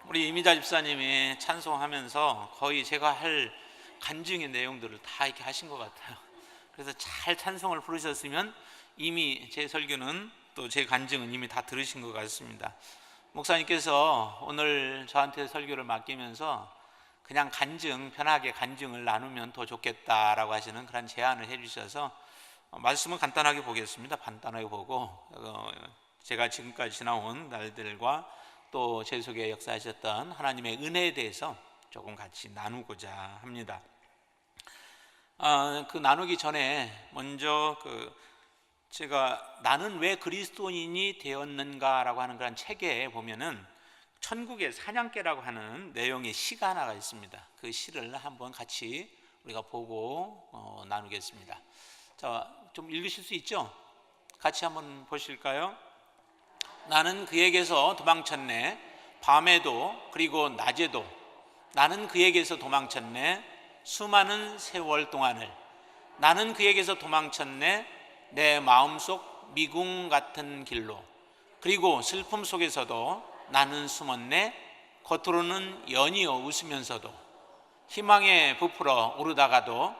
우리 이미자 집사님이 찬송하면서 거의 제가 할 간증의 내용들을 다 이렇게 하신 것 같아요. 그래서 잘 찬송을 부르셨으면 이미 제 설교는 또 제 간증은 이미 다 들으신 것 같습니다. 목사님께서 오늘 저한테 설교를 맡기면서 그냥 편하게 간증을 나누면 더 좋겠다라고 하시는 그런 제안을 해주셔서 말씀은 간단하게 보겠습니다. 간단하게 보고 제가 지금까지 지나온 날들과 또 제 속에 역사하셨던 하나님의 은혜에 대해서 조금 같이 나누고자 합니다. 그 나누기 전에 먼저 제가 나는 왜 그리스도인이 되었는가라고 하는 그런 책에 보면은 천국의 사냥개라고 하는 내용의 시가 하나가 있습니다. 그 시를 한번 같이 우리가 보고 나누겠습니다. 자, 좀 읽으실 수 있죠? 같이 한번 보실까요? 나는 그에게서 도망쳤네. 밤에도 그리고 낮에도 나는 그에게서 도망쳤네. 수많은 세월 동안을 나는 그에게서 도망쳤네. 내 마음속 미궁 같은 길로 그리고 슬픔 속에서도 나는 숨었네. 겉으로는 연이어 웃으면서도 희망에 부풀어 오르다가도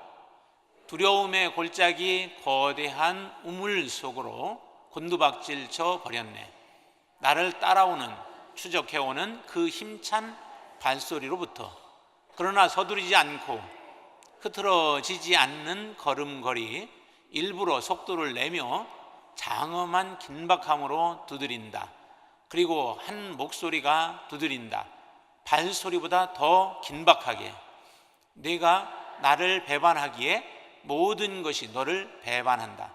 두려움의 골짜기 거대한 우물 속으로 곤두박질 쳐 버렸네. 나를 따라오는 추적해오는 그 힘찬 발소리로부터 그러나 서두르지 않고 흐트러지지 않는 걸음걸이 일부러 속도를 내며 장엄한 긴박함으로 두드린다. 그리고 한 목소리가 두드린다. 발소리보다 더 긴박하게 네가 나를 배반하기에 모든 것이 너를 배반한다.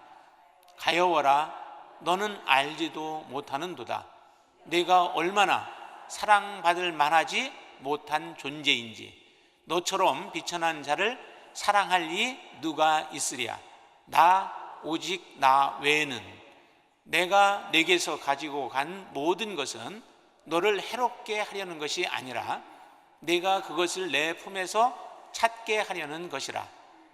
가여워라. 너는 알지도 못하는도다. 네가 얼마나 사랑받을 만하지 못한 존재인지. 너처럼 비천한 자를 사랑할 리 누가 있으랴. 오직 나 외에는. 내가 내게서 가지고 간 모든 것은 너를 해롭게 하려는 것이 아니라 내가 그것을 내 품에서 찾게 하려는 것이라.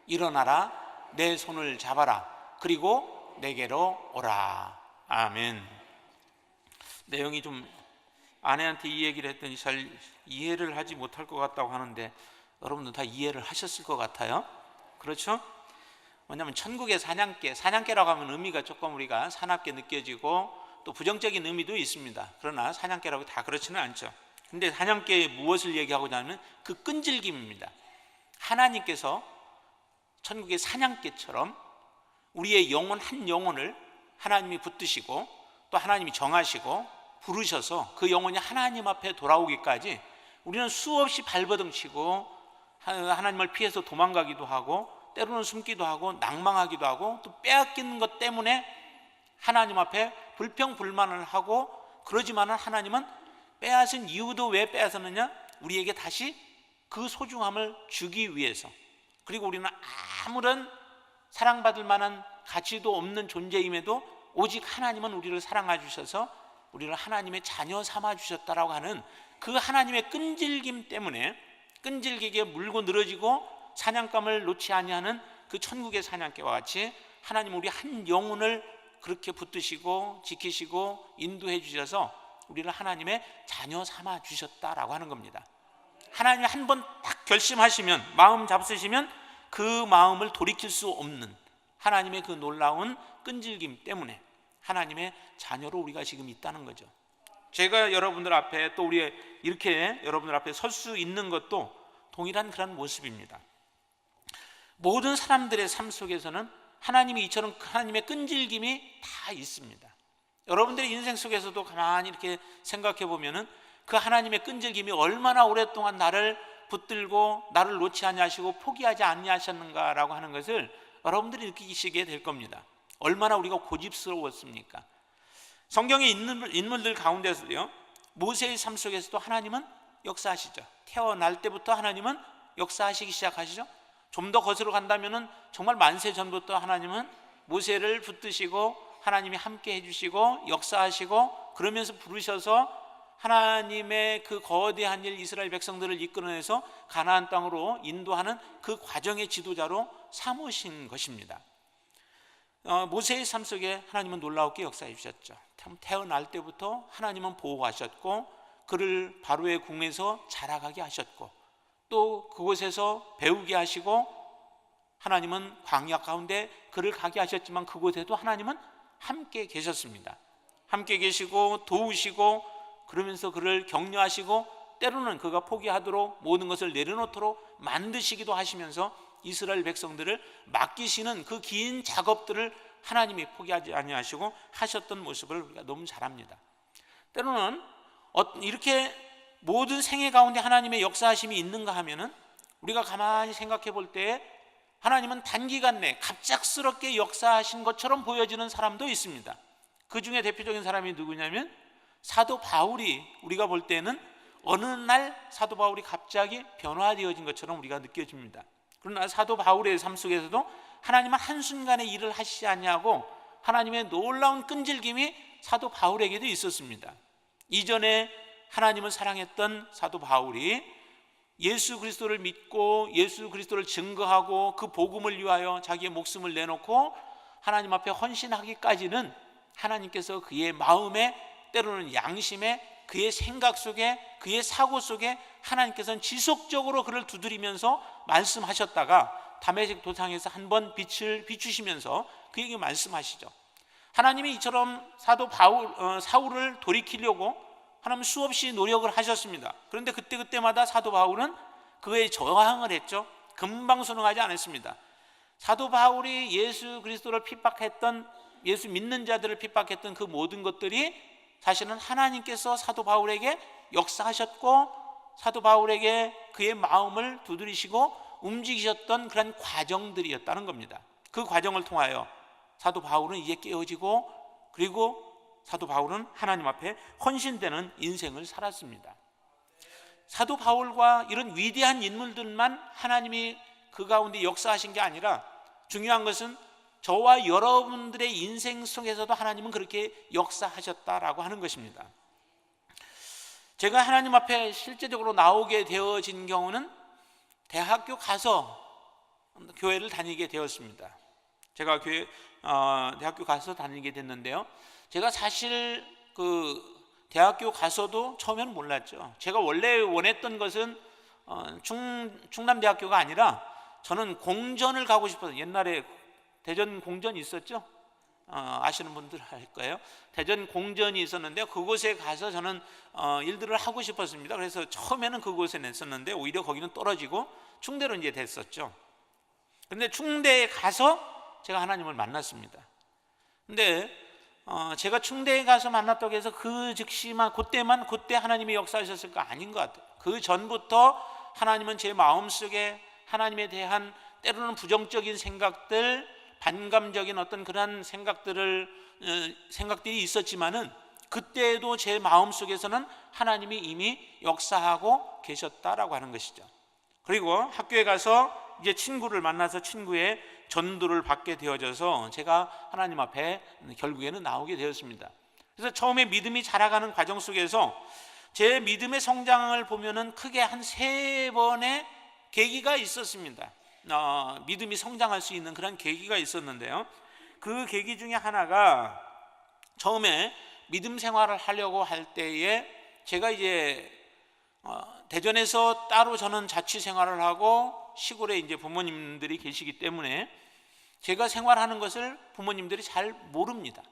일어나라. 내 손을 잡아라. 그리고 내게로 오라. 아멘. 내용이 좀 아내한테 이 얘기를 했더니 잘 이해를 하지 못할 것 같다고 하는데 여러분들 다 이해를 하셨을 것 같아요. 그렇죠? 왜냐하면 천국의 사냥개라고 하면 의미가 조금 우리가 사납게 느껴지고 또 부정적인 의미도 있습니다. 그러나 사냥개라고 다 그렇지는 않죠. 근데 사냥개에 무엇을 얘기하고자 하면 그 끈질김입니다. 하나님께서 천국의 사냥개처럼 우리의 영혼 한 영혼을 하나님이 붙드시고 또 하나님이 정하시고 부르셔서 그 영혼이 하나님 앞에 돌아오기까지 우리는 수없이 발버둥치고 하나님을 피해서 도망가기도 하고 때로는 숨기도 하고 낭망하기도 하고 또 빼앗기는 것 때문에 하나님 앞에 불평불만을 하고 그러지만은 하나님은 빼앗은 이유도 왜 빼앗았느냐? 우리에게 다시 그 소중함을 주기 위해서. 그리고 우리는 아무런 사랑받을 만한 가치도 없는 존재임에도 오직 하나님은 우리를 사랑해 주셔서 우리를 하나님의 자녀 삼아 주셨다라고 하는 그 하나님의 끈질김 때문에 끈질기게 물고 늘어지고 사냥감을 놓지 아니하는 그 천국의 사냥개와 같이 하나님 우리 한 영혼을 그렇게 붙드시고 지키시고 인도해 주셔서 우리를 하나님의 자녀 삼아 주셨다라고 하는 겁니다. 하나님이 한 번 딱 결심하시면 마음 잡수시면 그 마음을 돌이킬 수 없는 하나님의 그 놀라운 끈질김 때문에 하나님의 자녀로 우리가 지금 있다는 거죠. 제가 여러분들 앞에 또 우리 이렇게 여러분들 앞에 설 수 있는 것도 동일한 그런 모습입니다. 모든 사람들의 삶 속에서는 하나님이 이처럼 하나님의 끈질김이 다 있습니다. 여러분들의 인생 속에서도 가만히 이렇게 생각해 보면은 그 하나님의 끈질김이 얼마나 오랫동안 나를 붙들고 나를 놓지 아니하시고 포기하지 아니하셨는가라고 하는 것을 여러분들이 느끼시게 될 겁니다. 얼마나 우리가 고집스러웠습니까? 성경에 있는 인물들 가운데서도요, 모세의 삶 속에서도 하나님은 역사하시죠. 태어날 때부터 하나님은 역사하시기 시작하시죠. 좀 더 거슬러 간다면은 정말 만세 전부터 하나님은 모세를 붙드시고 하나님이 함께 해주시고 역사하시고 그러면서 부르셔서 하나님의 그 거대한 일 이스라엘 백성들을 이끌어내서 가나안 땅으로 인도하는 그 과정의 지도자로 삼으신 것입니다. 모세의 삶 속에 하나님은 놀라웠게 역사해 주셨죠. 태어날 때부터 하나님은 보호하셨고 그를 바로의 궁에서 자라가게 하셨고, 또 그곳에서 배우게 하시고, 하나님은 광야 가운데 그를 가게 하셨지만 그곳에도 하나님은 함께 계셨습니다. 함께 계시고 도우시고, 그러면서 그를 격려하시고, 때로는 그가 포기하도록 모든 것을 내려놓도록 만드시기도 하시면서 이스라엘 백성들을 맡기시는 그 긴 작업들을 하나님이 포기하지 아니하시고 하셨던 모습을 우리가 너무 잘 압니다. 때로는 이렇게 모든 생애 가운데 하나님의 역사하심이 있는가 하면은, 우리가 가만히 생각해 볼 때에 하나님은 단기간 내에 갑작스럽게 역사하신 것처럼 보여지는 사람도 있습니다. 그 중에 대표적인 사람이 누구냐면 사도 바울이, 우리가 볼 때는 어느 날 사도 바울이 갑자기 변화되어진 것처럼 우리가 느껴집니다. 그러나 사도 바울의 삶 속에서도 하나님은 한순간에 일을 하시지 않냐고 하나님의 놀라운 끈질김이 사도 바울에게도 있었습니다. 이전에 하나님을 사랑했던 사도 바울이 예수 그리스도를 믿고 예수 그리스도를 증거하고 그 복음을 위하여 자기의 목숨을 내놓고 하나님 앞에 헌신하기까지는 하나님께서 그의 마음에, 때로는 양심에, 그의 생각 속에, 그의 사고 속에 하나님께서는 지속적으로 그를 두드리면서 말씀하셨다가 다메섹 도상에서 한번 빛을 비추시면서 그에게 말씀하시죠. 하나님이 이처럼 사울을 돌이키려고 하나님 수없이 노력을 하셨습니다. 그런데 그때마다 사도 바울은 그에 저항을 했죠. 금방 순응하지 않았습니다. 사도 바울이 예수 그리스도를 핍박했던, 예수 믿는 자들을 핍박했던 그 모든 것들이 사실은 하나님께서 사도 바울에게 역사하셨고 사도 바울에게 그의 마음을 두드리시고 움직이셨던 그런 과정들이었다는 겁니다. 그 과정을 통하여 사도 바울은 이제 깨어지고, 그리고 사도 바울은 하나님 앞에 헌신되는 인생을 살았습니다. 사도 바울과 이런 위대한 인물들만 하나님이 그 가운데 역사하신 게 아니라, 중요한 것은 저와 여러분들의 인생 속에서도 하나님은 그렇게 역사하셨다라고 하는 것입니다. 제가 하나님 앞에 실제적으로 나오게 되어진 경우는 대학교 가서 교회를 다니게 되었습니다. 제가 대학교 가서 다니게 됐는데요, 제가 사실 대학교 가서도 처음에는 몰랐죠. 제가 원래 원했던 것은 충남대학교가 아니라 저는 공전을 가고 싶어서, 옛날에 대전 공전이 있었죠. 아시는 분들 알 거예요. 대전 공전이 있었는데 그곳에 가서 저는 일들을 하고 싶었습니다. 그래서 처음에는 그곳에 냈었는데 오히려 거기는 떨어지고 충대로 이제 됐었죠. 그런데 충대에 가서 제가 하나님을 만났습니다. 근데 제가 충대에 가서 만났다고 해서 그 즉시만 그때 하나님이 역사하셨을까? 아닌 것 같아요. 그 전부터 하나님은 제 마음속에 하나님에 대한 때로는 부정적인 생각들, 반감적인 어떤 그런 생각들이 있었지만은 그때에도 제 마음속에서는 하나님이 이미 역사하고 계셨다라고 하는 것이죠. 그리고 학교에 가서 이제 친구를 만나서 친구의 전도를 받게 되어져서 제가 하나님 앞에 결국에는 나오게 되었습니다. 그래서 처음에 믿음이 자라가는 과정 속에서 제 믿음의 성장을 보면은 크게 한 3번의 계기가 있었습니다. 믿음이 성장할 수 있는 그런 계기가 있었는데요, 그 계기 중에 하나가, 처음에 믿음 생활을 하려고 할 때에 제가 이제 대전에서 따로 저는 자취 생활을 하고 시골에 이제 부모님들이 계시기 때문에 제가 생활하는 것을 부모님들이 잘 모릅니다.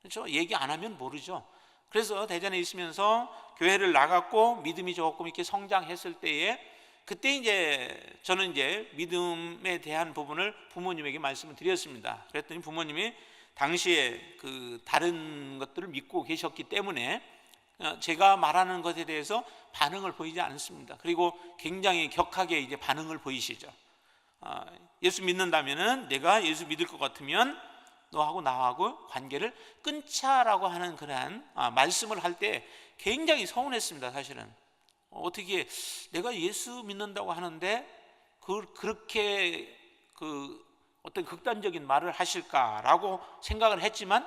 그렇죠? 얘기 안 하면 모르죠. 그래서 대전에 있으면서 교회를 나갔고 믿음이 조금 이렇게 성장했을 때에, 그때 이제 저는 이제 믿음에 대한 부분을 부모님에게 말씀을 드렸습니다. 그랬더니 부모님이 당시에 그 다른 것들을 믿고 계셨기 때문에 제가 말하는 것에 대해서 반응을 보이지 않습니다. 그리고 굉장히 격하게 이제 반응을 보이시죠. 예수 믿는다면은, 내가 예수 믿을 것 같으면 너하고 나하고 관계를 끊자라고 하는 그런 말씀을 할 때 굉장히 서운했습니다. 사실은 어떻게 내가 예수 믿는다고 하는데 그렇게 어떤 극단적인 말을 하실까라고 생각을 했지만,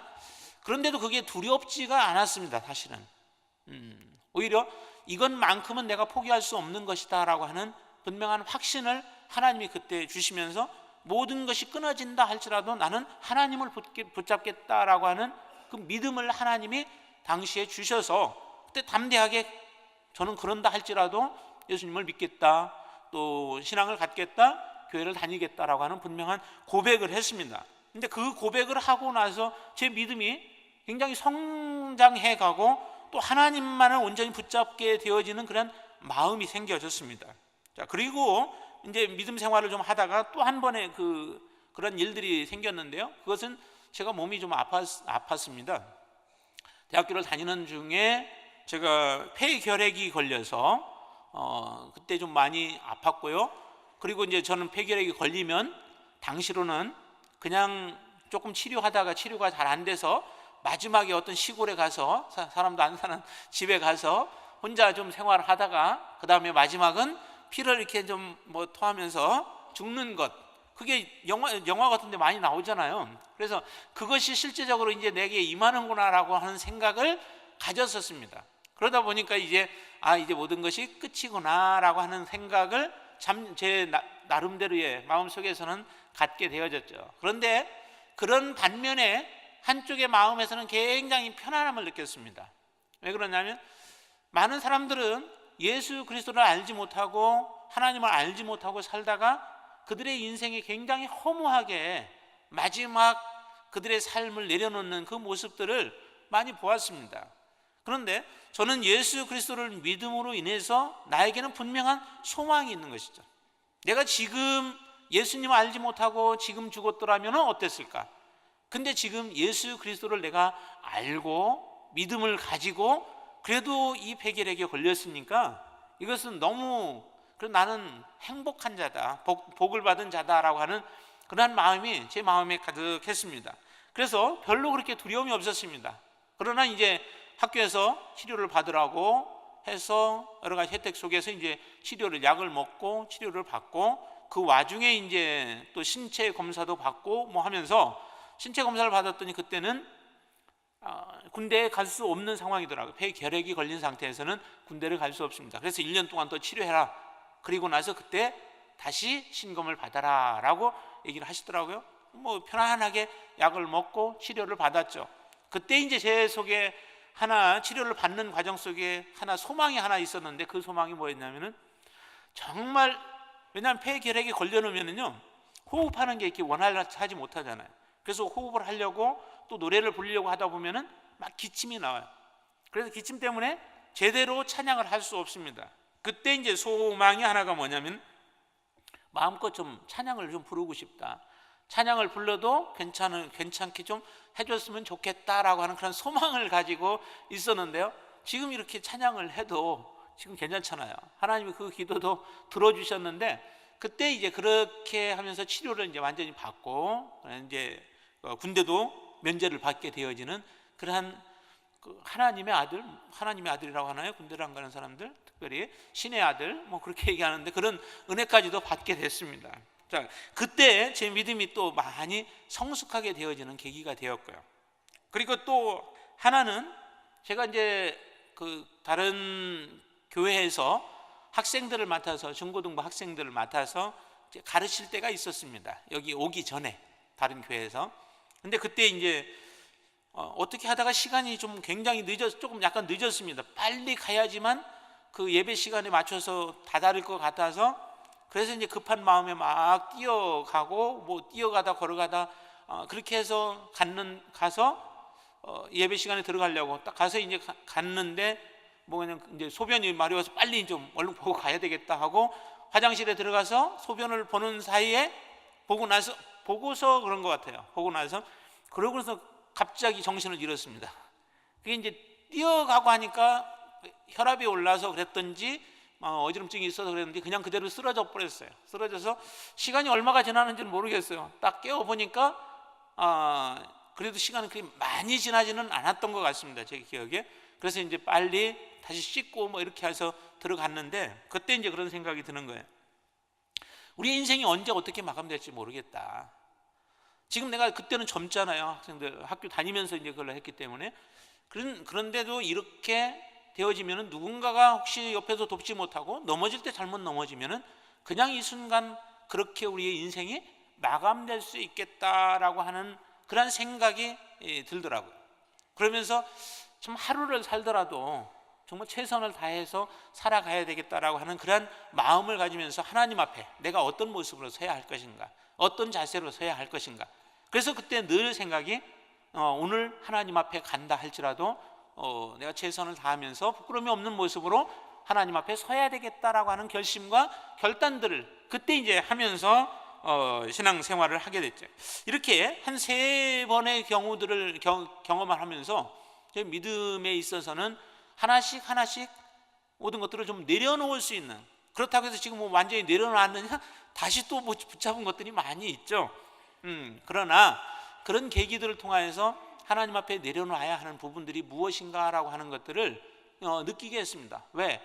그런데도 그게 두렵지가 않았습니다. 사실은 오히려 이것만큼은 내가 포기할 수 없는 것이다 라고 하는 분명한 확신을 하나님이 그때 주시면서, 모든 것이 끊어진다 할지라도 나는 하나님을 붙잡겠다라고 하는 그 믿음을 하나님이 당시에 주셔서 그때 담대하게 저는 그런다 할지라도 예수님을 믿겠다, 또 신앙을 갖겠다, 교회를 다니겠다라고 하는 분명한 고백을 했습니다. 근데 그 고백을 하고 나서 제 믿음이 굉장히 성장해 가고 또 하나님만을 온전히 붙잡게 되어지는 그런 마음이 생겨졌습니다. 자, 그리고 이제 믿음 생활을 좀 하다가 또 한 번의 그런 일들이 생겼는데요. 그것은 제가 몸이 좀 아팠습니다. 대학교를 다니는 중에 제가 폐결핵이 걸려서 그때 좀 많이 아팠고요. 그리고 이제 저는 폐결핵이 걸리면 당시로는 그냥 조금 치료하다가 치료가 잘 안 돼서 마지막에 어떤 시골에 가서 사람도 안 사는 집에 가서 혼자 좀 생활을 하다가 그 다음에 마지막은 피를 이렇게 좀 뭐 토하면서 죽는 것, 그게 영화 같은 데 많이 나오잖아요. 그래서 그것이 실제적으로 이제 내게 임하는구나라고 하는 생각을 가졌었습니다. 그러다 보니까 이제 이제 모든 것이 끝이구나라고 하는 생각을 제 나름대로의 마음속에서는 갖게 되어졌죠. 그런데 그런 반면에 한쪽의 마음에서는 굉장히 편안함을 느꼈습니다. 왜 그러냐면 많은 사람들은 예수 그리스도를 알지 못하고 하나님을 알지 못하고 살다가 그들의 인생이 굉장히 허무하게 마지막 그들의 삶을 내려놓는 그 모습들을 많이 보았습니다. 그런데 저는 예수 그리스도를 믿음으로 인해서 나에게는 분명한 소망이 있는 것이죠. 내가 지금 예수님을 알지 못하고 지금 죽었더라면 어땠을까? 근데 지금 예수 그리스도를 내가 알고 믿음을 가지고 그래도 이 폐결핵에 걸렸으니까 이것은 너무 나는 행복한 자다, 복을 받은 자다라고 하는 그런 마음이 제 마음에 가득했습니다. 그래서 별로 그렇게 두려움이 없었습니다. 그러나 이제 학교에서 치료를 받으라고 해서 여러 가지 혜택 속에서 이제 약을 먹고 치료를 받고 그 와중에 이제 또 신체 검사도 받고 뭐 하면서 신체 검사를 받았더니 그때는 군대에 갈 수 없는 상황이더라고요. 폐결핵이 걸린 상태에서는 군대를 갈 수 없습니다. 그래서 1년 동안 더 치료해라. 그리고 나서 그때 다시 신검을 받아라 라고 얘기를 하시더라고요. 뭐 편안하게 약을 먹고 치료를 받았죠. 그때 이제 제 속에 치료를 받는 과정 속에 소망이 하나 있었는데 그 소망이 뭐였냐면은 정말, 왜냐하면 폐결핵이 걸려놓으면은요 호흡하는 게 이렇게 원활하지 못하잖아요. 그래서 호흡을 하려고 또 노래를 부르려고 하다 보면은 막 기침이 나와요. 그래서 기침 때문에 제대로 찬양을 할 수 없습니다. 그때 이제 소망이 하나가 뭐냐면 마음껏 좀 찬양을 좀 부르고 싶다. 찬양을 불러도 괜찮게 좀 해줬으면 좋겠다라고 하는 그런 소망을 가지고 있었는데요. 지금 이렇게 찬양을 해도 지금 괜찮잖아요. 하나님이 그 기도도 들어주셨는데 그때 이제 그렇게 하면서 치료를 이제 완전히 받고 이제 군대도 면제를 받게 되어지는 그러한 하나님의 아들이라고 하나요? 군대를 안 가는 사람들, 특별히 신의 아들, 뭐 그렇게 얘기하는데 그런 은혜까지도 받게 됐습니다. 자, 그때 제 믿음이 또 많이 성숙하게 되어지는 계기가 되었고요. 그리고 또 하나는 제가 이제 다른 교회에서 학생들을 맡아서 중고등부 학생들을 맡아서 가르칠 때가 있었습니다. 여기 오기 전에 다른 교회에서. 근데 그때 이제 어떻게 하다가 시간이 좀 굉장히 조금 약간 늦었습니다. 빨리 가야지만 그 예배 시간에 맞춰서 다다를 것 같아서 그래서 이제 급한 마음에 막 뛰어가고 뭐 뛰어가다 걸어가다 그렇게 해서 가서 예배 시간에 들어가려고 딱 가서 이제 갔는데 뭐 그냥 이제 소변이 마려워서 빨리 좀 얼른 보고 가야 되겠다 하고 화장실에 들어가서 소변을 보는 사이에 보고서 그런 것 같아요. 보고 나서 그러고서 갑자기 정신을 잃었습니다. 그게 이제 뛰어가고 하니까 혈압이 올라서 그랬던지 어지럼증이 있어서 그랬는지 그냥 그대로 쓰러져 버렸어요. 쓰러져서 시간이 얼마가 지나는지는 모르겠어요. 딱 깨어보니까 그래도 시간은 그렇게 많이 지나지는 않았던 것 같습니다. 제 기억에. 그래서 이제 빨리 다시 씻고 뭐 이렇게 해서 들어갔는데 그때 이제 그런 생각이 드는 거예요. 우리 인생이 언제 어떻게 마감될지 모르겠다. 지금 내가 그때는 젊잖아요. 학생들 학교 다니면서 이제 그걸 했기 때문에 그런데도 이렇게 되어지면은 누군가가 혹시 옆에서 돕지 못하고 넘어질 때 잘못 넘어지면은 그냥 이 순간 그렇게 우리의 인생이 마감될 수 있겠다라고 하는 그런 생각이 들더라고요. 그러면서 참 하루를 살더라도 정말 최선을 다해서 살아가야 되겠다라고 하는 그런 마음을 가지면서 하나님 앞에 내가 어떤 모습으로 서야 할 것인가, 어떤 자세로 서야 할 것인가. 그래서 그때 늘 생각이 오늘 하나님 앞에 간다 할지라도 내가 최선을 다하면서 부끄러움이 없는 모습으로 하나님 앞에 서야 되겠다라고 하는 결심과 결단들을 그때 이제 하면서 신앙생활을 하게 됐죠. 이렇게 한 3번의 경우들을 경험을 하면서 제 믿음에 있어서는 하나씩 모든 것들을 좀 내려놓을 수 있는, 그렇다고 해서 지금 뭐 완전히 내려놨느냐, 다시 또 뭐 붙잡은 것들이 많이 있죠. 그러나 그런 계기들을 통하여서 하나님 앞에 내려놔야 하는 부분들이 무엇인가라고 하는 것들을 느끼게 했습니다. 왜?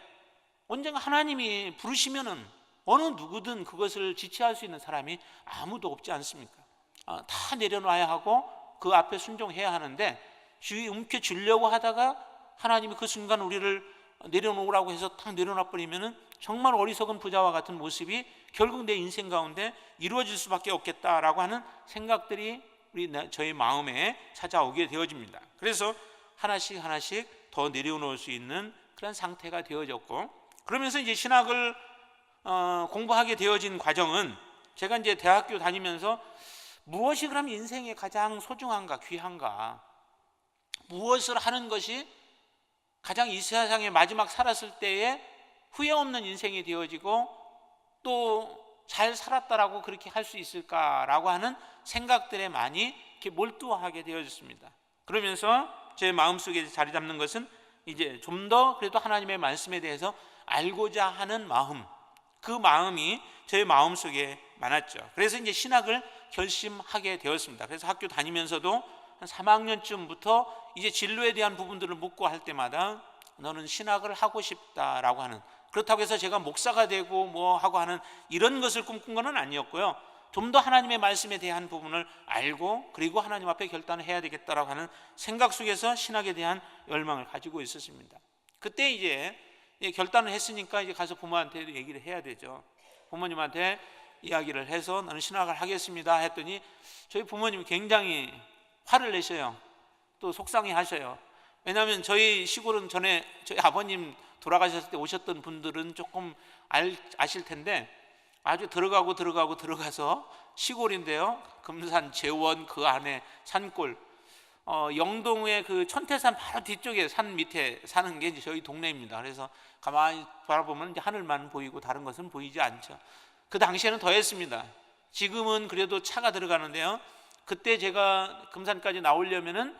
언젠가 하나님이 부르시면은 어느 누구든 그것을 지체할 수 있는 사람이 아무도 없지 않습니까? 다 내려놔야 하고 그 앞에 순종해야 하는데 주위 움켜쥐려고 하다가 하나님이 그 순간 우리를 내려놓으라고 해서 딱 내려놔 버리면은 정말 어리석은 부자와 같은 모습이 결국 내 인생 가운데 이루어질 수밖에 없겠다라고 하는 생각들이 저희 마음에 찾아오게 되어집니다. 그래서 하나씩 더 내려놓을 수 있는 그런 상태가 되어졌고, 그러면서 이제 신학을 공부하게 되어진 과정은 제가 이제 대학교 다니면서 무엇이 그럼 인생에 가장 소중한가, 귀한가, 무엇을 하는 것이 가장 이 세상에 마지막 살았을 때에 후회 없는 인생이 되어지고 또 잘 살았다라고 그렇게 할 수 있을까라고 하는 생각들에 많이 이렇게 몰두하게 되어졌습니다. 그러면서 제 마음속에 자리 잡는 것은 이제 좀 더 그래도 하나님의 말씀에 대해서 알고자 하는 마음, 그 마음이 제 마음속에 많았죠. 그래서 이제 신학을 결심하게 되었습니다. 그래서 학교 다니면서도 한 3학년쯤부터 이제 진로에 대한 부분들을 묻고 할 때마다 너는 신학을 하고 싶다라고 하는, 그렇다고 해서 제가 목사가 되고 뭐 하고 하는 이런 것을 꿈꾼 건 아니었고요. 좀 더 하나님의 말씀에 대한 부분을 알고 그리고 하나님 앞에 결단을 해야 되겠다라고 하는 생각 속에서 신학에 대한 열망을 가지고 있었습니다. 그때 이제 결단을 했으니까 이제 가서 부모한테 얘기를 해야 되죠. 부모님한테 이야기를 해서 나는 신학을 하겠습니다 했더니 저희 부모님이 굉장히 화를 내셔요. 또 속상해 하셔요. 왜냐하면 저희 시골은 전에 저희 아버님 돌아가셨을 때 오셨던 분들은 조금 아실 텐데 아주 들어가서 시골인데요. 금산, 재원 그 안에 산골, 영동의 그 천태산 바로 뒤쪽에 산 밑에 사는 게 이제 저희 동네입니다. 그래서 가만히 바라보면 이제 하늘만 보이고 다른 것은 보이지 않죠. 그 당시에는 더했습니다. 지금은 그래도 차가 들어가는데요. 그때 제가 금산까지 나오려면은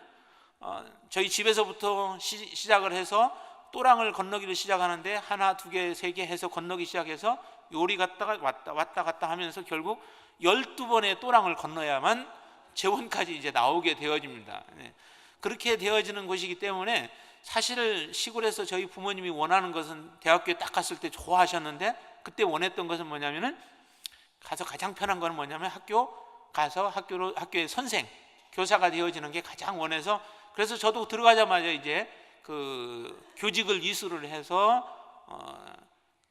저희 집에서부터 시작을 해서 또랑을 건너기를 시작하는데 하나, 두 개, 세 개 해서 건너기 시작해서 요리 갔다가 왔다 갔다 하면서 결국 12번의 또랑을 건너야만 재원까지 이제 나오게 되어집니다. 그렇게 되어지는 곳이기 때문에 사실 시골에서 저희 부모님이 원하는 것은 대학교에 딱 갔을 때 좋아하셨는데 그때 원했던 것은 뭐냐면은 가서 가장 편한 거는 뭐냐면 학교 가서 학교의 선생, 교사가 되어지는 게 가장 원해서, 그래서 저도 들어가자마자 이제 그 교직을 이수를 해서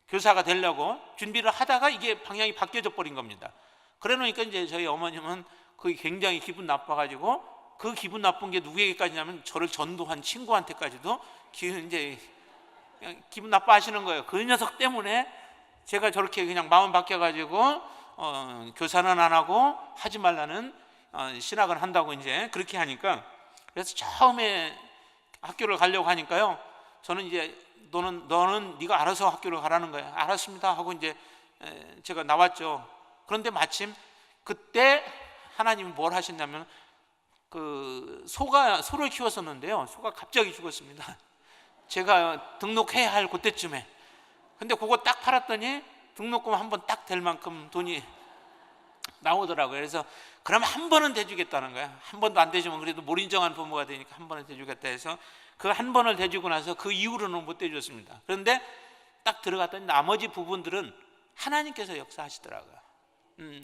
교사가 되려고 준비를 하다가 이게 방향이 바뀌어져 버린 겁니다. 그래 놓으니까 이제 저희 어머님은 그게 굉장히 기분 나빠가지고, 그 기분 나쁜 게 누구에게까지냐면 저를 전도한 친구한테까지도 이제 기분 나빠하시는 거예요. 그 녀석 때문에 제가 저렇게 그냥 마음 바뀌어가지고 교사는 안 하고 하지 말라는 신학을 한다고 이제 그렇게 하니까, 그래서 처음에 학교를 가려고 하니까요, 저는 이제 너는 네가 알아서 학교를 가라는 거야. 알았습니다 하고 이제 제가 나왔죠. 그런데 마침 그때 하나님이 뭘 하셨냐면 소를 키웠었는데요. 소가 갑자기 죽었습니다. 제가 등록해야 할 그때쯤에. 근데 그거 딱 팔았더니 등록금 한 번 딱 될 만큼 돈이 나오더라고요. 그래서 그럼 한 번은 대주겠다는 거야. 한 번도 안 대주면 그래도 못 인정한 부모가 되니까 한 번은 대주겠다 해서 그 한 번을 대주고 나서 그 이후로는 못 대줬습니다. 그런데 딱 들어갔더니 나머지 부분들은 하나님께서 역사하시더라고요.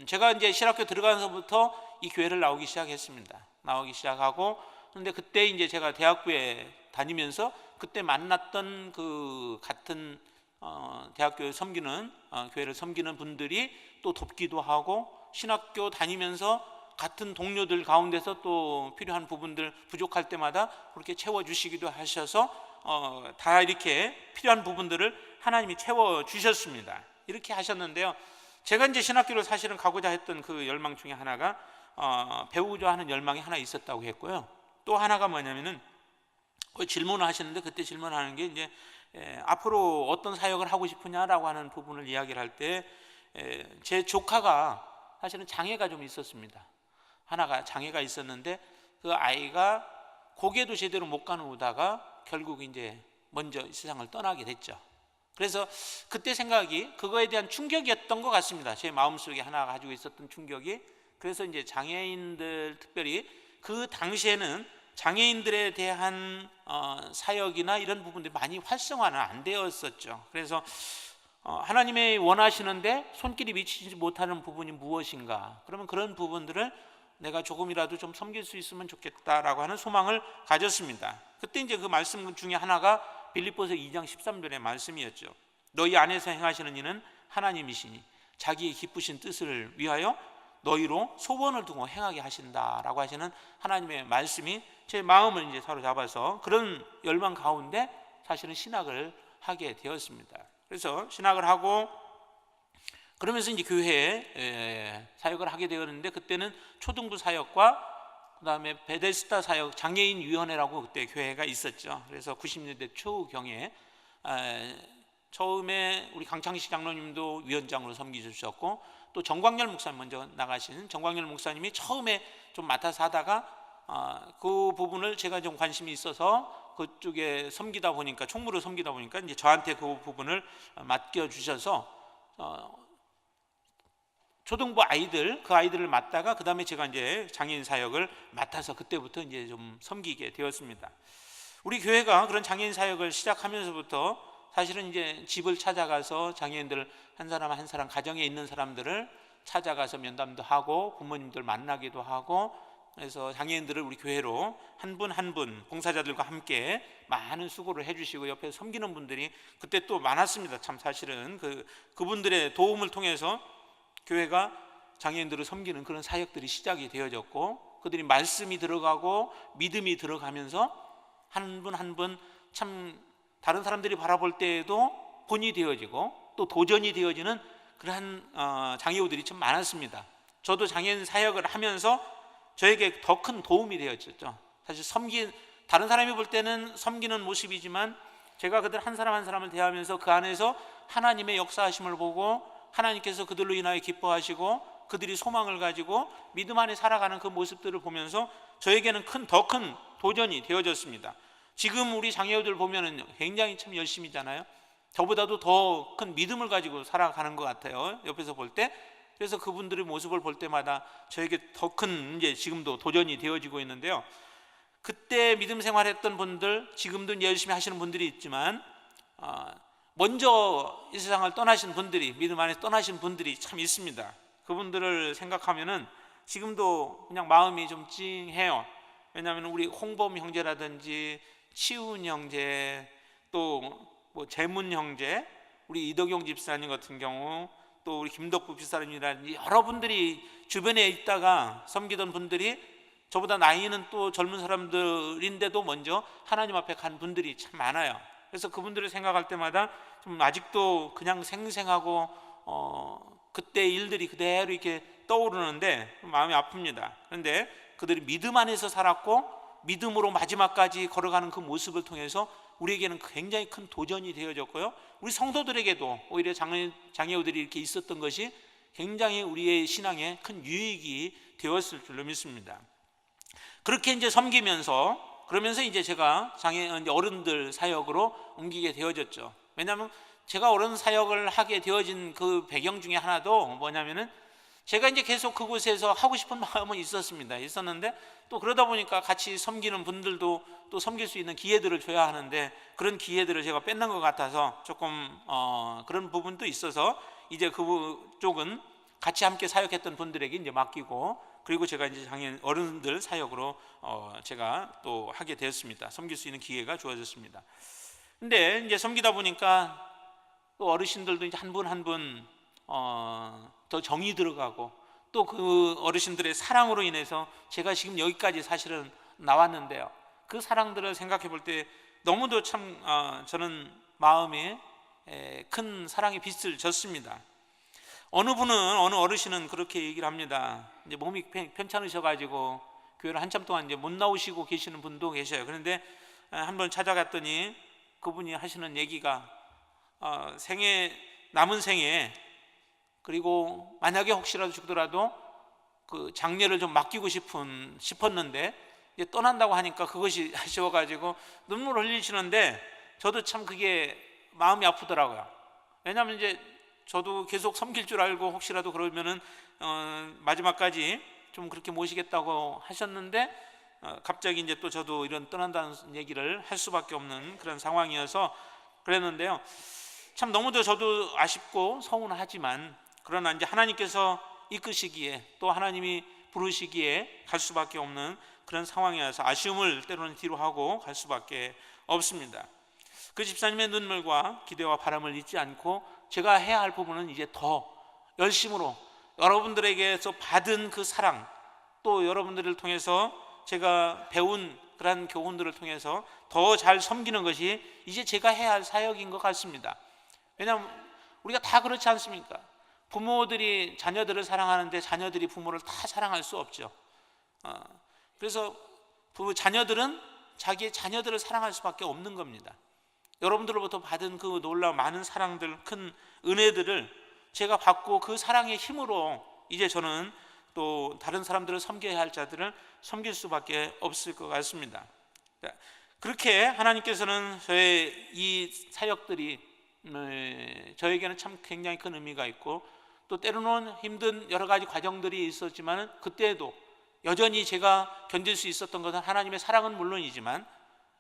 제가 이제 실학교 들어가면서부터 이 교회를 나오기 시작했습니다. 나오기 시작하고, 그런데 그때 이제 제가 대학교에 다니면서 그때 만났던 그 같은 대학교에 섬기는 교회를 섬기는 분들이 또 돕기도 하고, 신학교 다니면서 같은 동료들 가운데서 또 필요한 부분들 부족할 때마다 그렇게 채워주시기도 하셔서 다 이렇게 필요한 부분들을 하나님이 채워 주셨습니다. 이렇게 하셨는데요. 제가 이제 신학교를 사실은 가고자 했던 그 열망 중에 하나가 배우고자 하는 열망이 하나 있었다고 했고요. 또 하나가 뭐냐면은 질문을 하시는데, 그때 질문하는 게 이제 앞으로 어떤 사역을 하고 싶으냐라고 하는 부분을 이야기를 할 때 제 조카가 사실은 장애가 좀 있었습니다. 하나가 장애가 있었는데 그 아이가 고개도 제대로 못 가누다가 결국 이제 먼저 이 세상을 떠나게 됐죠. 그래서 그때 생각이 그거에 대한 충격이었던 것 같습니다. 제 마음속에 하나 가지고 있었던 충격이. 그래서 이제 장애인들, 특별히 그 당시에는 장애인들에 대한 사역이나 이런 부분들이 많이 활성화는 안 되었었죠. 그래서 하나님이 원하시는데 손길이 미치지 못하는 부분이 무엇인가? 그러면 그런 부분들을 내가 조금이라도 좀 섬길 수 있으면 좋겠다라고 하는 소망을 가졌습니다. 그때 이제 그 말씀 중에 하나가 빌립보서 2장 13절의 말씀이었죠. 너희 안에서 행하시는 이는 하나님이시니 자기의 기쁘신 뜻을 위하여 너희로 소원을 두고 행하게 하신다라고 하시는 하나님의 말씀이 제 마음을 이제 사로잡아서 그런 열망 가운데 사실은 신학을 하게 되었습니다. 그래서 신학을 하고 그러면서 이제 교회에 사역을 하게 되었는데, 그때는 초등부 사역과 그다음에 베데스다 사역 장애인 위원회라고 그때 교회가 있었죠. 그래서 90년대 초경에 처음에 우리 강창식 장로님도 위원장으로 섬기셨고, 또 정광열 목사님, 먼저 나가신 정광열 목사님이 처음에 좀 맡아서 하다가 그 부분을 제가 좀 관심이 있어서 그쪽에 섬기다 보니까, 총무로 섬기다 보니까 이제 저한테 그 부분을 맡겨 주셔서 초등부 아이들, 그 아이들을 맡다가 그 다음에 제가 이제 장애인 사역을 맡아서 그때부터 이제 좀 섬기게 되었습니다. 우리 교회가 그런 장애인 사역을 시작하면서부터 사실은 이제 집을 찾아가서 장애인들 한 사람 한 사람, 가정에 있는 사람들을 찾아가서 면담도 하고 부모님들 만나기도 하고, 그래서 장애인들을 우리 교회로 한 분 한 분 봉사자들과 함께 많은 수고를 해주시고 옆에서 섬기는 분들이 그때 또 많았습니다. 참 사실은 그분들의 도움을 통해서 교회가 장애인들을 섬기는 그런 사역들이 시작이 되어졌고, 그들이 말씀이 들어가고 믿음이 들어가면서 한 분 한 분 참 다른 사람들이 바라볼 때에도 본이 되어지고 또 도전이 되어지는 그러한 장애우들이 참 많았습니다. 저도 장애인 사역을 하면서 저에게 더 큰 도움이 되었죠. 사실 다른 사람이 볼 때는 섬기는 모습이지만 제가 그들 한 사람 한 사람을 대하면서 그 안에서 하나님의 역사하심을 보고 하나님께서 그들로 인하여 기뻐하시고 그들이 소망을 가지고 믿음 안에 살아가는 그 모습들을 보면서 저에게는 더 큰 도전이 되어졌습니다. 지금 우리 장애우들 보면은 굉장히 참 열심히잖아요. 저보다도 더 큰 믿음을 가지고 살아가는 것 같아요, 옆에서 볼 때. 그래서 그분들의 모습을 볼 때마다 저에게 더 큰 이제 지금도 도전이 되어지고 있는데요. 그때 믿음 생활했던 분들, 지금도 이제 열심히 하시는 분들이 있지만 먼저 이 세상을 떠나신 분들이, 믿음 안에 떠나신 분들이 참 있습니다. 그분들을 생각하면은 지금도 그냥 마음이 좀 찡해요. 왜냐하면 우리 홍범 형제라든지 치훈 형제, 또 뭐 재문 형제, 우리 이덕용 집사님 같은 경우, 또 우리 김덕부 집사님이라든지 여러분들이 주변에 있다가 섬기던 분들이 저보다 나이는 또 젊은 사람들인데도 먼저 하나님 앞에 간 분들이 참 많아요. 그래서 그분들을 생각할 때마다 좀 아직도 그냥 생생하고 그때 일들이 그대로 이렇게 떠오르는데 마음이 아픕니다. 그런데 그들이 믿음 안에서 살았고 믿음으로 마지막까지 걸어가는 그 모습을 통해서 우리에게는 굉장히 큰 도전이 되어졌고요, 우리 성도들에게도 오히려 장애우들이 이렇게 있었던 것이 굉장히 우리의 신앙에 큰 유익이 되었을 줄로 믿습니다. 그렇게 이제 섬기면서, 그러면서 이제 제가 이제 어른들 사역으로 옮기게 되어졌죠. 왜냐하면 제가 어른 사역을 하게 되어진 그 배경 중에 하나도 뭐냐면은 제가 이제 계속 그곳에서 하고 싶은 마음은 있었는데 또 그러다 보니까 같이 섬기는 분들도 또 섬길 수 있는 기회들을 줘야 하는데 그런 기회들을 제가 뺏는 것 같아서 조금 그런 부분도 있어서 이제 그쪽은 같이 함께 사역했던 분들에게 이제 맡기고, 그리고 제가 이제 장애인 어른들 사역으로 제가 또 하게 되었습니다. 섬길 수 있는 기회가 주어졌습니다. 근데 이제 섬기다 보니까 또 어르신들도 이제 한 분 한 분 더 정이 들어가고, 또 그 어르신들의 사랑으로 인해서 제가 지금 여기까지 사실은 나왔는데요, 그 사랑들을 생각해 볼 때 너무도 참 저는 마음에 큰 사랑의 빚을 졌습니다. 어느 어르신은 그렇게 얘기를 합니다. 이제 몸이 편찮으셔가지고 교회를 한참 동안 이제 못 나오시고 계시는 분도 계셔요. 그런데 한번 찾아갔더니 그분이 하시는 얘기가 남은 생에, 그리고 만약에 혹시라도 죽더라도 그 장례를 좀 맡기고 싶었는데 이제 떠난다고 하니까 그것이 아쉬워가지고 눈물을 흘리시는데, 저도 참 그게 마음이 아프더라고요. 왜냐하면 이제 저도 계속 섬길 줄 알고 혹시라도 그러면은 마지막까지 좀 그렇게 모시겠다고 하셨는데, 갑자기 이제 또 저도 이런 떠난다는 얘기를 할 수밖에 없는 그런 상황이어서 그랬는데요. 참 너무도 저도 아쉽고 서운하지만, 그러나 이제 하나님께서 이끄시기에, 또 하나님이 부르시기에 갈 수밖에 없는 그런 상황이어서 아쉬움을 때로는 뒤로 하고 갈 수밖에 없습니다. 그 집사님의 눈물과 기대와 바람을 잊지 않고 제가 해야 할 부분은 이제 더 열심으로 여러분들에게서 받은 그 사랑, 또 여러분들을 통해서 제가 배운 그런 교훈들을 통해서 더 잘 섬기는 것이 이제 제가 해야 할 사역인 것 같습니다. 왜냐하면 우리가 다 그렇지 않습니까? 부모들이 자녀들을 사랑하는데 자녀들이 부모를 다 사랑할 수 없죠. 그래서 자녀들은 자기의 자녀들을 사랑할 수밖에 없는 겁니다. 여러분들로부터 받은 그 놀라운 많은 사랑들, 큰 은혜들을 제가 받고 그 사랑의 힘으로 이제 저는 또 다른 사람들을 섬겨야 할 자들을 섬길 수밖에 없을 것 같습니다. 그렇게 하나님께서는 저의 이 사역들이 저에게는 참 굉장히 큰 의미가 있고, 또 때로는 힘든 여러 가지 과정들이 있었지만 그때에도 여전히 제가 견딜 수 있었던 것은 하나님의 사랑은 물론이지만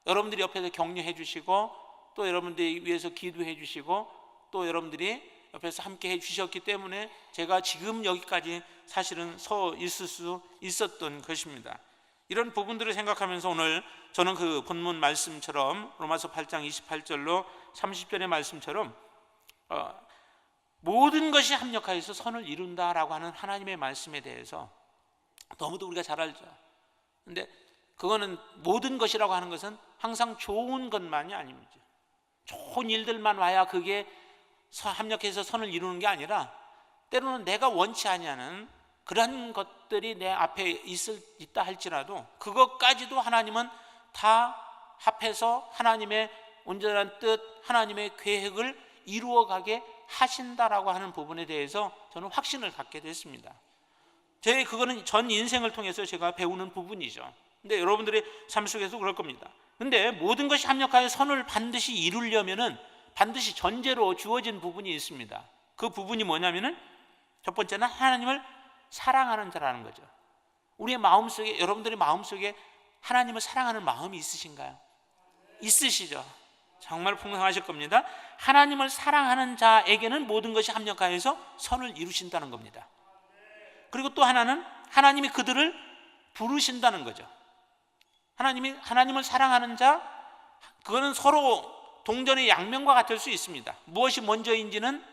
여러분들이 옆에서 격려해 주시고, 또 여러분들이 위해서 기도해 주시고, 또 여러분들이 옆에서 함께 해 주셨기 때문에 제가 지금 여기까지 사실은 서 있을 수 있었던 것입니다. 이런 부분들을 생각하면서 오늘 저는 그 본문 말씀처럼 로마서 8장 28절로 30절의 말씀처럼 모든 것이 합력하여서 선을 이룬다라고 하는 하나님의 말씀에 대해서 너무도 우리가 잘 알죠. 근데 그거는 모든 것이라고 하는 것은 항상 좋은 것만이 아닙니다. 좋은 일들만 와야 그게 합력해서 선을 이루는 게 아니라, 때로는 내가 원치 아니하는 그런 것들이 내 앞에 있다 할지라도 그것까지도 하나님은 다 합해서 하나님의 온전한 뜻, 하나님의 계획을 이루어가게 하신다라고 하는 부분에 대해서 저는 확신을 갖게 됐습니다. 그거는 전 인생을 통해서 제가 배우는 부분이죠. 근데 여러분들의 삶 속에서 그럴 겁니다. 근데 모든 것이 합력하여 선을 반드시 이루려면은 반드시 전제로 주어진 부분이 있습니다. 그 부분이 뭐냐면은 첫 번째는 하나님을 사랑하는 자라는 거죠. 우리의 마음속에, 여러분들의 마음속에 하나님을 사랑하는 마음이 있으신가요? 있으시죠? 정말 풍성하실 겁니다. 하나님을 사랑하는 자에게는 모든 것이 합력하여서 선을 이루신다는 겁니다. 그리고 또 하나는 하나님이 그들을 부르신다는 거죠. 하나님을 사랑하는 자, 그거는 서로 동전의 양면과 같을 수 있습니다. 무엇이 먼저인지는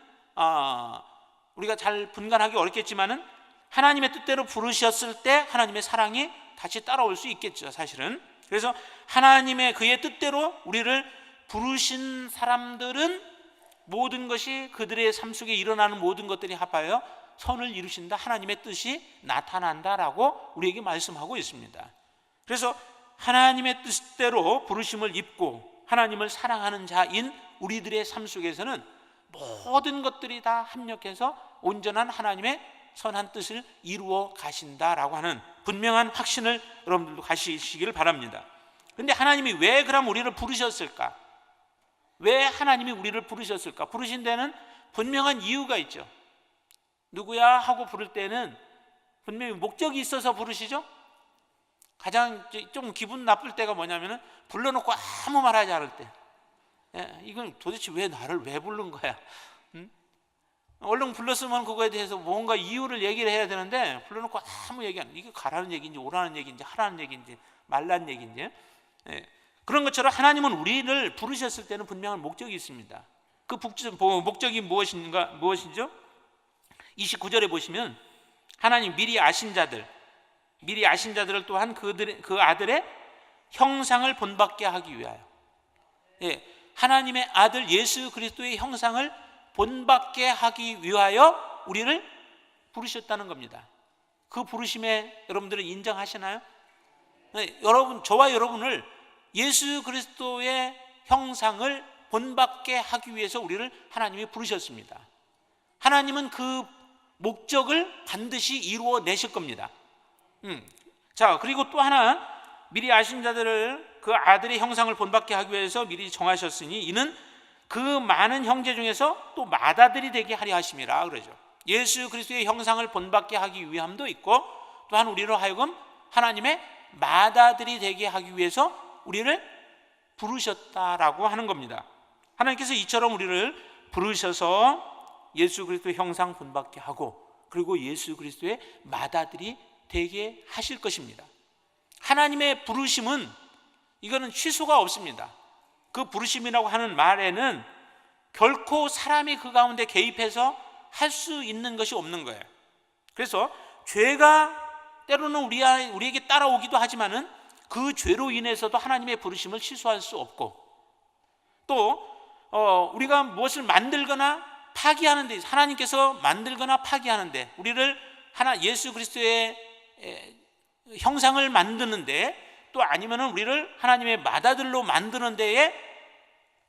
우리가 잘 분간하기 어렵겠지만은 하나님의 뜻대로 부르셨을 때 하나님의 사랑이 다시 따라올 수 있겠죠, 사실은. 그래서 하나님의 그의 뜻대로 우리를 부르신 사람들은 모든 것이 그들의 삶 속에 일어나는 모든 것들이 합하여 선을 이루신다, 하나님의 뜻이 나타난다라고 우리에게 말씀하고 있습니다. 그래서 하나님의 뜻대로 부르심을 입고 하나님을 사랑하는 자인 우리들의 삶 속에서는 모든 것들이 다 합력해서 온전한 하나님의 선한 뜻을 이루어 가신다라고 하는 분명한 확신을 여러분들도 가지시기를 바랍니다. 그런데 하나님이 왜 그럼 우리를 부르셨을까? 왜 하나님이 우리를 부르셨을까? 부르신 데는 분명한 이유가 있죠. 누구야 하고 부를 때는 분명히 목적이 있어서 부르시죠. 가장 좀 기분 나쁠 때가 뭐냐면은 불러놓고 아무 말하지 않을 때, 이건 도대체 왜 나를 왜 부른 거야? 얼른 불렀으면 그거에 대해서 뭔가 이유를 얘기를 해야 되는데 불러놓고 아무 얘기 안 해. 이게 가라는 얘기인지 오라는 얘기인지 하라는 얘기인지 말라는 얘기인지, 그런 것처럼 하나님은 우리를 부르셨을 때는 분명한 목적이 있습니다. 그 목적이 무엇이죠? 29절에 보시면 하나님 미리 아신 자들을 또한 그 아들의 형상을 본받게 하기 위하여, 예, 하나님의 아들 예수 그리스도의 형상을 본받게 하기 위하여 우리를 부르셨다는 겁니다. 그 부르심에 여러분들은 인정하시나요? 네, 여러분, 저와 여러분을 예수 그리스도의 형상을 본받게 하기 위해서 우리를 하나님이 부르셨습니다. 하나님은 그 목적을 반드시 이루어 내실 겁니다. 자, 그리고 또 하나, 미리 아신 자들을 그 아들의 형상을 본받게 하기 위해서 미리 정하셨으니 이는 그 많은 형제 중에서 또 맏아들이 되게 하려 하심이라 그러죠. 예수 그리스도의 형상을 본받게 하기 위함도 있고, 또한 우리로 하여금 하나님의 맏아들이 되게 하기 위해서 우리를 부르셨다라고 하는 겁니다. 하나님께서 이처럼 우리를 부르셔서 예수 그리스도의 형상 본받게 하고, 그리고 예수 그리스도의 맏아들이 되게 하실 것입니다. 하나님의 부르심은 이거는 취소가 없습니다. 그 부르심이라고 하는 말에는 결코 사람이 그 가운데 개입해서 할 수 있는 것이 없는 거예요. 그래서 죄가 때로는 우리에게 따라오기도 하지만은 그 죄로 인해서도 하나님의 부르심을 취소할 수 없고, 또 우리가 무엇을 만들거나 파기하는데, 하나님께서 만들거나 파기하는데, 우리를 예수 그리스도의 형상을 만드는데, 또 아니면은 우리를 하나님의 맏아들로 만드는 데에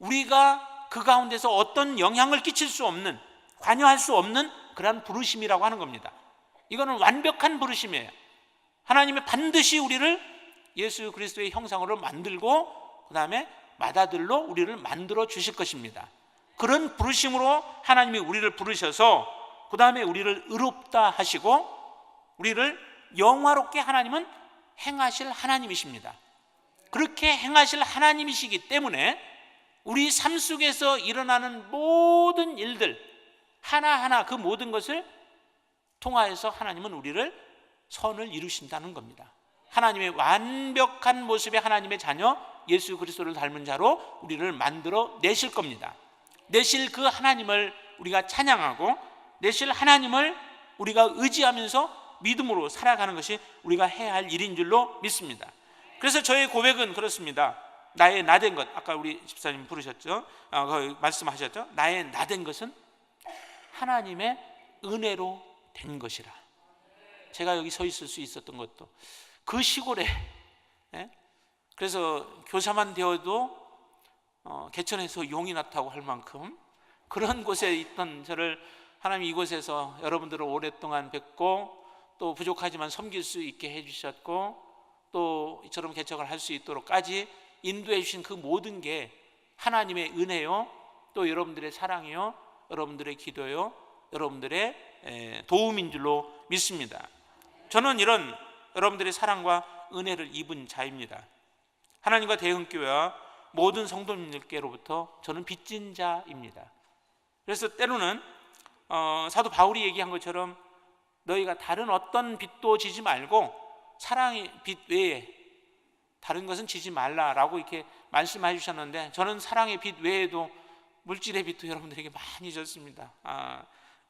우리가 그 가운데서 어떤 영향을 끼칠 수 없는, 관여할 수 없는 그런 부르심이라고 하는 겁니다. 이거는 완벽한 부르심이에요. 하나님이 반드시 우리를 예수 그리스도의 형상으로 만들고 그 다음에 맏아들로 우리를 만들어 주실 것입니다. 그런 부르심으로 하나님이 우리를 부르셔서 그 다음에 우리를 의롭다 하시고 우리를 영화롭게 하나님은 행하실 하나님이십니다. 그렇게 행하실 하나님이시기 때문에 우리 삶 속에서 일어나는 모든 일들 하나하나, 그 모든 것을 통하여서 하나님은 우리를 선을 이루신다는 겁니다. 하나님의 완벽한 모습의 하나님의 자녀 예수 그리스도를 닮은 자로 우리를 만들어 내실 겁니다. 내실 그 하나님을 우리가 찬양하고, 내실 하나님을 우리가 의지하면서 믿음으로 살아가는 것이 우리가 해야 할 일인 줄로 믿습니다. 그래서 저의 고백은 그렇습니다. 나의 나된 것, 아까 우리 집사님 부르셨죠? 말씀하셨죠? 나의 나된 것은 하나님의 은혜로 된 것이라. 제가 여기 서 있을 수 있었던 것도 그 시골에, 그래서 교사만 되어도 개천에서 용이 났다고 할 만큼 그런 곳에 있던 저를 하나님이 이곳에서 여러분들을 오랫동안 뵙고, 또 부족하지만 섬길 수 있게 해주셨고, 또 이처럼 개척을 할 수 있도록까지 인도해 주신 그 모든 게 하나님의 은혜요, 또 여러분들의 사랑이요, 여러분들의 기도요, 여러분들의 도움인 줄로 믿습니다. 저는 이런 여러분들의 사랑과 은혜를 입은 자입니다. 하나님과 대흥교회와 모든 성도님들께로부터 저는 빚진 자입니다. 그래서 때로는 사도 바울이 얘기한 것처럼 너희가 다른 어떤 빚도 지지 말고 사랑의 빚 외에 다른 것은 지지 말라라고 이렇게 말씀해 주셨는데, 저는 사랑의 빚 외에도 물질의 빚도 여러분들에게 많이 졌습니다.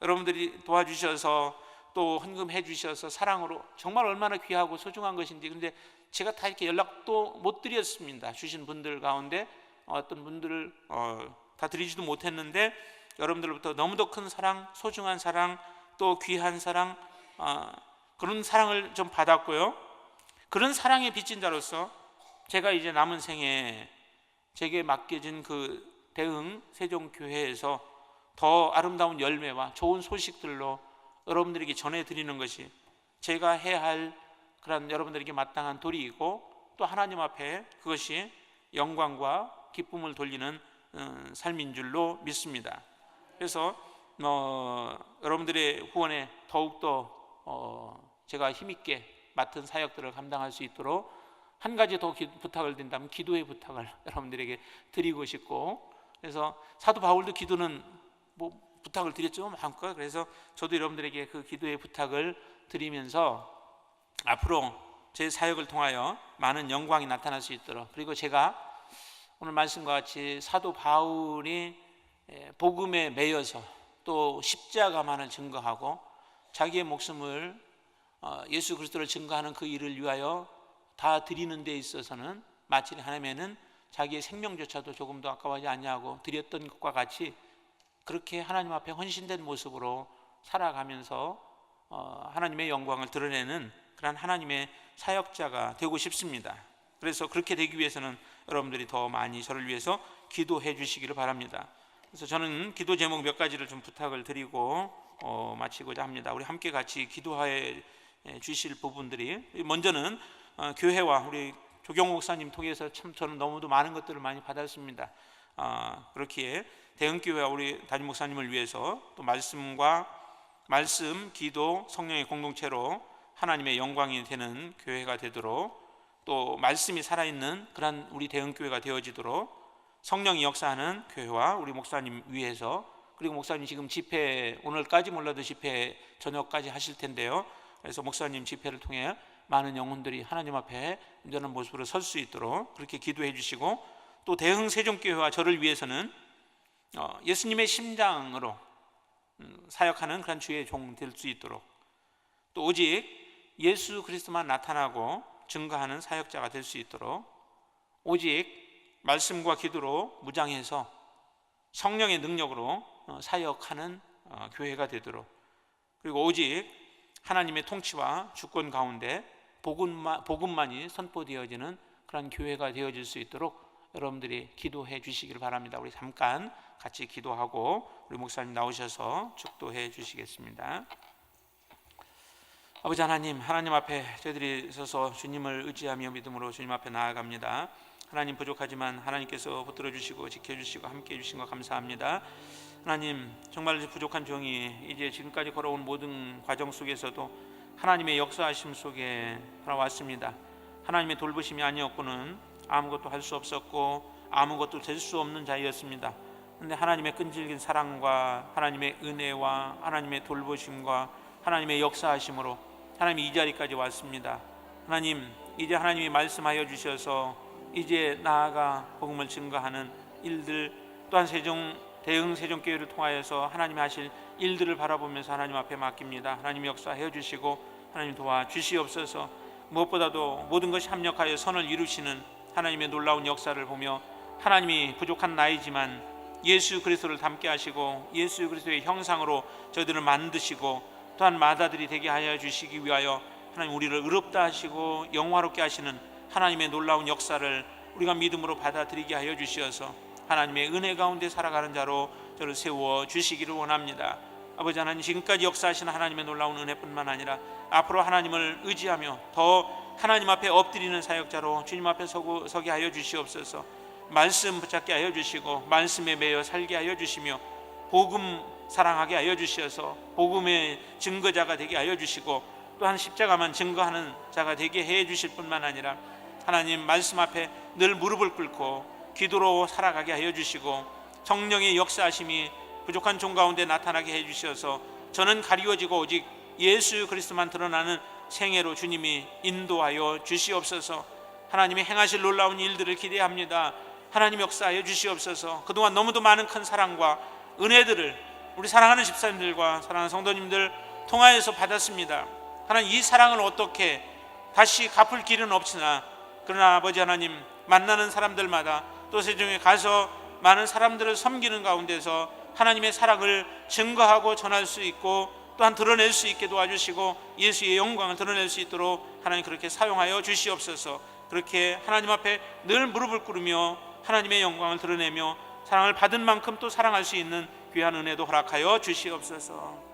여러분들이 도와주셔서 또 헌금해 주셔서 사랑으로 정말 얼마나 귀하고 소중한 것인지, 근데 제가 다 이렇게 연락도 못 드렸습니다. 주신 분들 가운데 어떤 분들을 다 드리지도 못했는데, 여러분들로부터 너무도 큰 사랑, 소중한 사랑, 또 귀한 사랑, 그런 사랑을 좀 받았고요. 그런 사랑의 빚진 자로서 제가 이제 남은 생에 제게 맡겨진 그 대흥 세종교회에서 더 아름다운 열매와 좋은 소식들로 여러분들에게 전해드리는 것이 제가 해야 할 그런 여러분들에게 마땅한 도리이고, 또 하나님 앞에 그것이 영광과 기쁨을 돌리는 삶인 줄로 믿습니다. 그래서 여러분들의 후원에 더욱더 제가 힘있게 맡은 사역들을 감당할 수 있도록 한 가지 더 부탁을 드린다면 기도의 부탁을 여러분들에게 드리고 싶고, 그래서 사도 바울도 기도는 부탁을 드렸죠, 마음껏. 그래서 저도 여러분들에게 그 기도의 부탁을 드리면서 앞으로 제 사역을 통하여 많은 영광이 나타날 수 있도록, 그리고 제가 오늘 말씀과 같이 사도 바울이 복음에 매여서 또 십자가만을 증거하고 자기의 목숨을 예수 그리스도를 증거하는 그 일을 위하여 다 드리는 데 있어서는 마치 하나님에는 자기의 생명조차도 조금도 아까워하지 않냐고 드렸던 것과 같이 그렇게 하나님 앞에 헌신된 모습으로 살아가면서 하나님의 영광을 드러내는 그런 하나님의 사역자가 되고 싶습니다. 그래서 그렇게 되기 위해서는 여러분들이 더 많이 저를 위해서 기도해 주시기를 바랍니다. 그래서 저는 기도 제목 몇 가지를 좀 부탁을 드리고 마치고자 합니다. 우리 함께 같이 기도해 주실 부분들이, 먼저는 교회와 우리 조경 목사님 통해서 참 저는 너무도 많은 것들을 많이 받았습니다. 그렇기에 대흥교회와 우리 담임 목사님을 위해서 또 말씀, 기도, 성령의 공동체로 하나님의 영광이 되는 교회가 되도록, 또 말씀이 살아있는 그런 우리 대흥교회가 되어지도록 성령이 역사하는 교회와 우리 목사님 위해서, 그리고 목사님 지금 집회, 오늘까지 몰라도 집회 저녁까지 하실 텐데요. 그래서 목사님 집회를 통해 많은 영혼들이 하나님 앞에 온전한 모습으로 설 수 있도록 그렇게 기도해 주시고, 또 대흥 세종교회와 저를 위해서는 예수님의 심장으로 사역하는 그런 주의 종 될 수 있도록, 또 오직 예수 그리스도만 나타나고 증거하는 사역자가 될 수 있도록, 오직 말씀과 기도로 무장해서 성령의 능력으로 사역하는 교회가 되도록, 그리고 오직 하나님의 통치와 주권 가운데 복음만이 선포되어지는 그런 교회가 되어질 수 있도록 여러분들이 기도해 주시기를 바랍니다. 우리 잠깐 같이 기도하고 우리 목사님 나오셔서 축도해 주시겠습니다. 아버지 하나님, 하나님 앞에 저희들이 서서 주님을 의지하며 믿음으로 주님 앞에 나아갑니다. 하나님, 부족하지만 하나님께서 붙들어 주시고 지켜주시고 함께해 주신 것 감사합니다. 하나님, 정말 부족한 종이 이제 지금까지 걸어온 모든 과정 속에서도 하나님의 역사하심 속에 살아왔습니다. 하나님의 돌보심이 아니었고는 아무것도 할 수 없었고 아무것도 될 수 없는 자였습니다. 그런데 하나님의 끈질긴 사랑과 하나님의 은혜와 하나님의 돌보심과 하나님의 역사하심으로 하나님이 이 자리까지 왔습니다. 하나님, 이제 하나님이 말씀하여 주셔서 이제 나아가 복음을 증거하는 일들, 또한 대흥 세종교회를 통하여서 하나님이 하실 일들을 바라보면서 하나님 앞에 맡깁니다. 하나님 역사해 주시고 하나님 도와주시옵소서. 무엇보다도 모든 것이 합력하여 선을 이루시는 하나님의 놀라운 역사를 보며 하나님이 부족한 나이지만 예수 그리스도를 닮게 하시고 예수 그리스도의 형상으로 저희들을 만드시고 또한 마다들이 되게 하여 주시기 위하여 하나님 우리를 의롭다 하시고 영화롭게 하시는 하나님의 놀라운 역사를 우리가 믿음으로 받아들이게 하여 주시어서 하나님의 은혜 가운데 살아가는 자로 저를 세워 주시기를 원합니다. 아버지 하나님, 지금까지 역사하시는 하나님의 놀라운 은혜뿐만 아니라 앞으로 하나님을 의지하며 더 하나님 앞에 엎드리는 사역자로 주님 앞에 서게 하여 주시옵소서. 말씀 붙잡게 하여 주시고 말씀에 매여 살게 하여 주시며 복음 사랑하게 하여 주시어서 복음의 증거자가 되게 하여 주시고 또한 십자가만 증거하는 자가 되게 해 주실 뿐만 아니라 하나님 말씀 앞에 늘 무릎을 꿇고 기도로 살아가게 하여 주시고 성령의 역사하심이 부족한 종 가운데 나타나게 해 주셔서 저는 가리워지고 오직 예수 그리스도만 드러나는 생애로 주님이 인도하여 주시옵소서. 하나님이 행하실 놀라운 일들을 기대합니다. 하나님 역사하여 주시옵소서. 그동안 너무도 많은 큰 사랑과 은혜들을 우리 사랑하는 집사님들과 사랑하는 성도님들 통하여서 받았습니다. 하나님, 이 사랑을 어떻게 다시 갚을 길은 없으나 그러나 아버지 하나님, 만나는 사람들마다 또 세종에 가서 많은 사람들을 섬기는 가운데서 하나님의 사랑을 증거하고 전할 수 있고 또한 드러낼 수 있게 도와주시고 예수의 영광을 드러낼 수 있도록 하나님 그렇게 사용하여 주시옵소서. 그렇게 하나님 앞에 늘 무릎을 꿇으며 하나님의 영광을 드러내며 사랑을 받은 만큼 또 사랑할 수 있는 귀한 은혜도 허락하여 주시옵소서.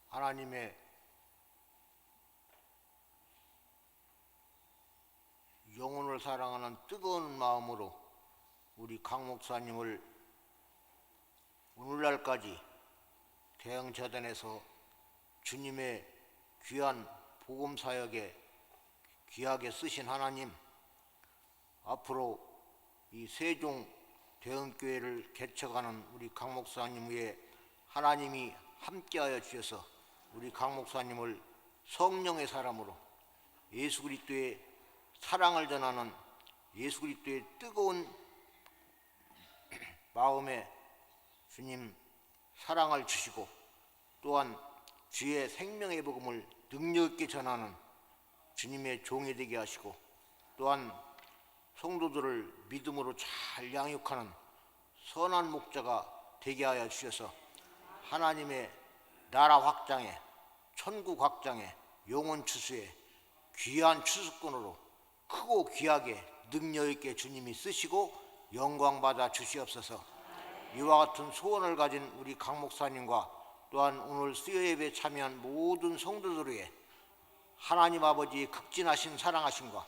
하나님의 영혼을 사랑하는 뜨거운 마음으로 우리 강 목사님을 오늘날까지 대흥재단에서 주님의 귀한 복음 사역에 귀하게 쓰신 하나님, 앞으로 이 세종 대흥교회를 개척하는 우리 강 목사님 위에 하나님이 함께하여 주셔서 우리 강 목사님을 성령의 사람으로 예수 그리스도의 사랑을 전하는 예수 그리스도의 뜨거운 마음에 주님 사랑을 주시고 또한 주의 생명의 복음을 능력 있게 전하는 주님의 종이 되게 하시고 또한 성도들을 믿음으로 잘 양육하는 선한 목자가 되게 하여 주셔서 하나님의 나라 확장에 천국 확장에 영혼 추수에 귀한 추수꾼으로 크고 귀하게 능력 있게 주님이 쓰시고 영광 받아 주시옵소서. 이와 같은 소원을 가진 우리 강 목사님과 또한 오늘 수요 예배에 참여한 모든 성도들 위해 하나님 아버지의 극진하신 사랑하심과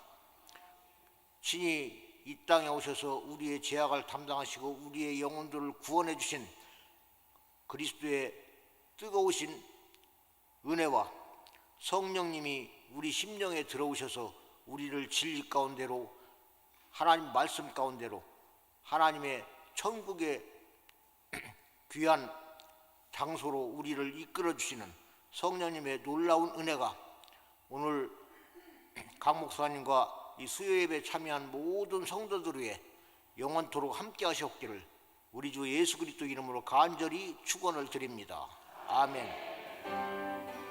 친히 이 땅에 오셔서 우리의 죄악을 담당하시고 우리의 영혼들을 구원해 주신 그리스도의 뜨거우신 은혜와 성령님이 우리 심령에 들어오셔서 우리를 진리 가운데로 하나님 말씀 가운데로 하나님의 천국의 귀한 장소로 우리를 이끌어 주시는 성령님의 놀라운 은혜가 오늘 강 목사님과 이 수요 예배에 참여한 모든 성도들 위해 영원토록 함께 하시옵기를 우리 주 예수 그리스도 이름으로 간절히 축원을 드립니다. 아멘.